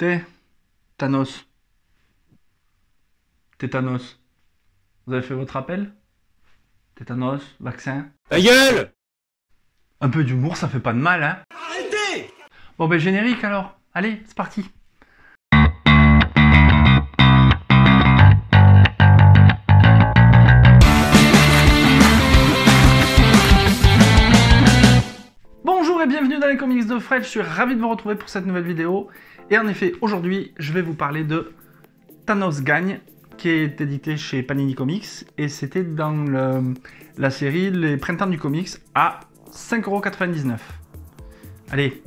T'es Thanos. Tétanos. Vous avez fait votre appel? Tétanos, vaccin. Ta gueule! Un peu d'humour, ça fait pas de mal, hein? Arrêtez! Bon ben générique alors. Allez, c'est parti. Bonjour et bienvenue dans les comics de Fred, je suis ravi de vous retrouver pour cette nouvelle vidéo. Et en effet, aujourd'hui, je vais vous parler de Thanos Gagne, qui est édité chez Panini Comics. Et c'était dans la série Les Printemps du Comics à 5,99 €. Allez,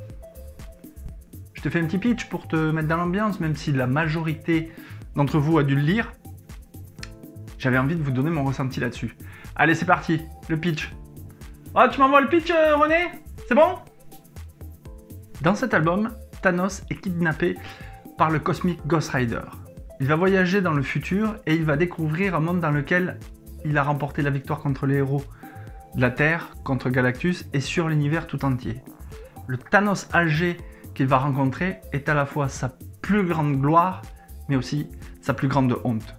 je te fais un petit pitch pour te mettre dans l'ambiance, même si la majorité d'entre vous a dû le lire. J'avais envie de vous donner mon ressenti là-dessus. Allez, c'est parti, le pitch. Oh, tu m'envoies le pitch, René? C'est bon? Dans cet album, Thanos est kidnappé par le Cosmic Ghost Rider. Il va voyager dans le futur et il va découvrir un monde dans lequel il a remporté la victoire contre les héros de la Terre, contre Galactus et sur l'univers tout entier. Le Thanos âgé qu'il va rencontrer est à la fois sa plus grande gloire, mais aussi sa plus grande honte.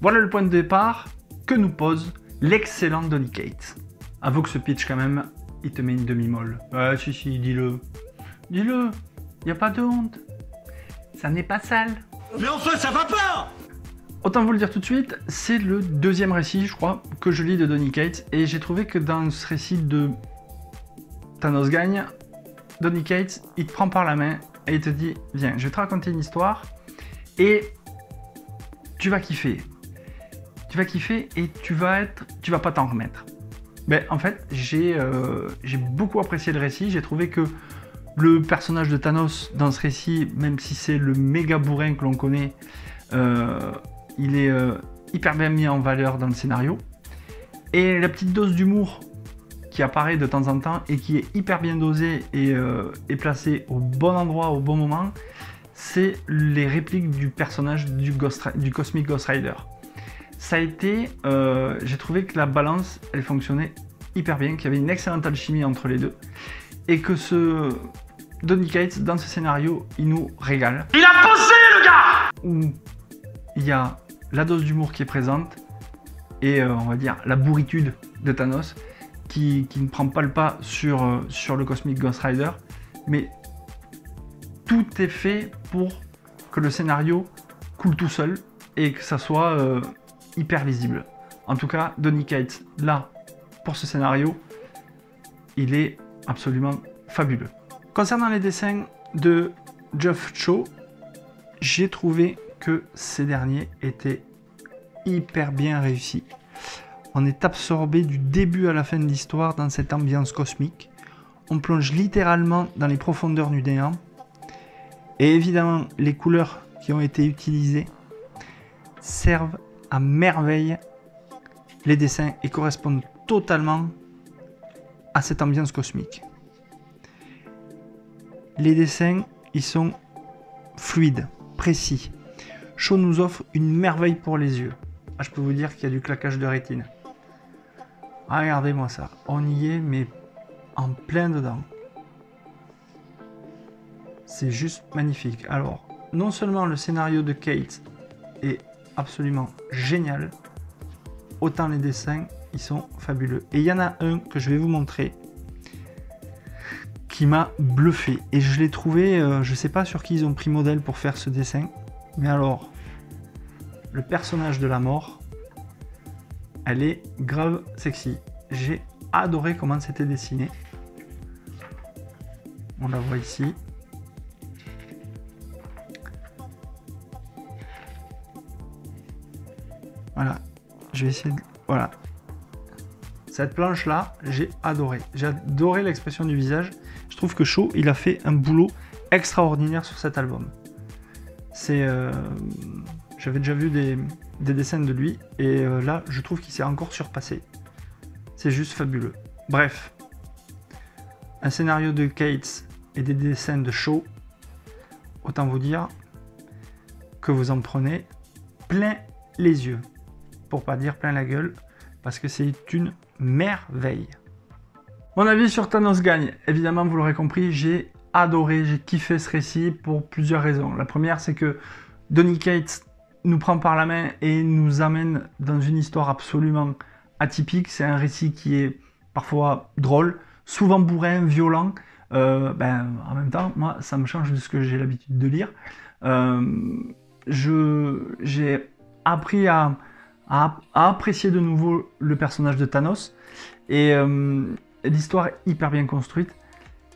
Voilà le point de départ que nous pose l'excellent Donny Cates. Avoue que ce pitch quand même, il te met une demi-molle. Ouais, si, dis-le. Dis-le, y a pas de honte. Ça n'est pas sale. Mais enfin, ça va pas! Autant vous le dire tout de suite, c'est le deuxième récit, je crois, que je lis de Donny Cates. Et j'ai trouvé que dans ce récit de Thanos Gagne, Donny Cates, il te prend par la main et il te dit « Viens, je vais te raconter une histoire et tu vas kiffer. Tu vas kiffer et tu vas pas t'en remettre. » Ben, en fait, j'ai beaucoup apprécié le récit. J'ai trouvé que le personnage de Thanos dans ce récit, même si c'est le méga bourrin que l'on connaît, il est hyper bien mis en valeur dans le scénario. Et la petite dose d'humour qui apparaît de temps en temps et qui est hyper bien dosée et placée au bon endroit, au bon moment, c'est les répliques du personnage du Cosmic Ghost Rider. Ça a été, j'ai trouvé que la balance, elle fonctionnait hyper bien, qu'il y avait une excellente alchimie entre les deux, et que ce Donny Cates, dans ce scénario, il nous régale. Il a bossé, le gars! Où il y a la dose d'humour qui est présente, et on va dire la bourritude de Thanos, qui ne prend pas le pas sur le Cosmic Ghost Rider, mais tout est fait pour que le scénario coule tout seul, et que ça soit hyper lisible. En tout cas, Donny Cates, là, pour ce scénario, il est absolument fabuleux. Concernant les dessins de Geoff Shaw, j'ai trouvé que ces derniers étaient hyper bien réussis. On est absorbé du début à la fin de l'histoire dans cette ambiance cosmique. On plonge littéralement dans les profondeurs du néant. Et évidemment, les couleurs qui ont été utilisées servent à merveille les dessins et correspondent totalement à cette ambiance cosmique. Les dessins, ils sont fluides, précis. Shaw nous offre une merveille pour les yeux. Ah, je peux vous dire qu'il y a du claquage de rétine. Ah, regardez-moi ça, on y est mais en plein dedans. C'est juste magnifique. Alors, non seulement le scénario de Cates est absolument génial, autant les dessins, ils sont fabuleux. Et il y en a un que je vais vous montrer qui m'a bluffé. Et je l'ai trouvé, je sais pas sur qui ils ont pris modèle pour faire ce dessin, mais alors, le personnage de la mort, elle est grave sexy. J'ai adoré comment c'était dessiné. On la voit ici. Voilà, je vais essayer de... Voilà. Cette planche-là, j'ai adoré. J'ai adoré l'expression du visage. Je trouve que Shaw, il a fait un boulot extraordinaire sur cet album. C'est... J'avais déjà vu des dessins de lui, et là, je trouve qu'il s'est encore surpassé. C'est juste fabuleux. Bref. Un scénario de Cates et des dessins de Shaw, autant vous dire que vous en prenez plein les yeux. Pour pas dire plein la gueule, parce que c'est une merveille. Mon avis sur Thanos Gagne, évidemment vous l'aurez compris, j'ai adoré, j'ai kiffé ce récit pour plusieurs raisons. La première, c'est que Donny Cates nous prend par la main et nous amène dans une histoire absolument atypique. C'est un récit qui est parfois drôle, souvent bourrin, violent. En même temps, moi, ça me change de ce que j'ai l'habitude de lire. J'ai appris à apprécier de nouveau le personnage de Thanos. Et l'histoire est hyper bien construite.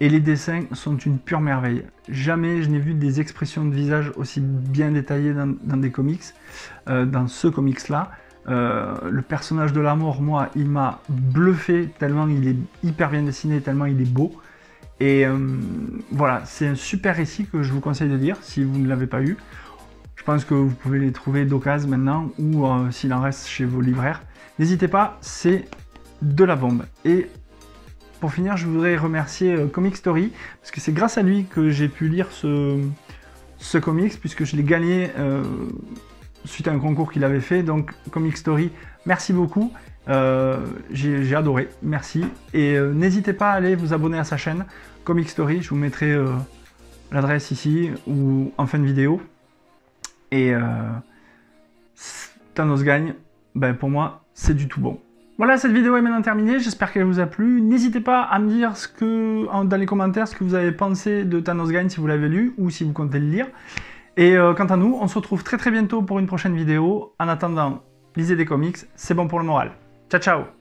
Et les dessins sont une pure merveille. Jamais je n'ai vu des expressions de visage aussi bien détaillées dans des comics. Dans ce comics-là, le personnage de la mort, moi, il m'a bluffé tellement il est hyper bien dessiné, tellement il est beau. Et voilà, c'est un super récit que je vous conseille de lire si vous ne l'avez pas eu. Je pense que vous pouvez les trouver d'occasion maintenant ou s'il en reste chez vos libraires. N'hésitez pas, c'est de la bombe. Et pour finir, je voudrais remercier Comic Story, parce que c'est grâce à lui que j'ai pu lire ce comics, puisque je l'ai gagné suite à un concours qu'il avait fait. Donc Comic Story, merci beaucoup, j'ai adoré, merci. Et n'hésitez pas à aller vous abonner à sa chaîne, Comic Story, je vous mettrai l'adresse ici, ou en fin de vidéo. Et Thanos gagne, ben pour moi, c'est du tout bon. Voilà, cette vidéo est maintenant terminée, j'espère qu'elle vous a plu. N'hésitez pas à me dire dans les commentaires ce que vous avez pensé de Thanos Gagne si vous l'avez lu ou si vous comptez le lire. Et quant à nous, on se retrouve très bientôt pour une prochaine vidéo. En attendant, lisez des comics, c'est bon pour le moral. Ciao ciao!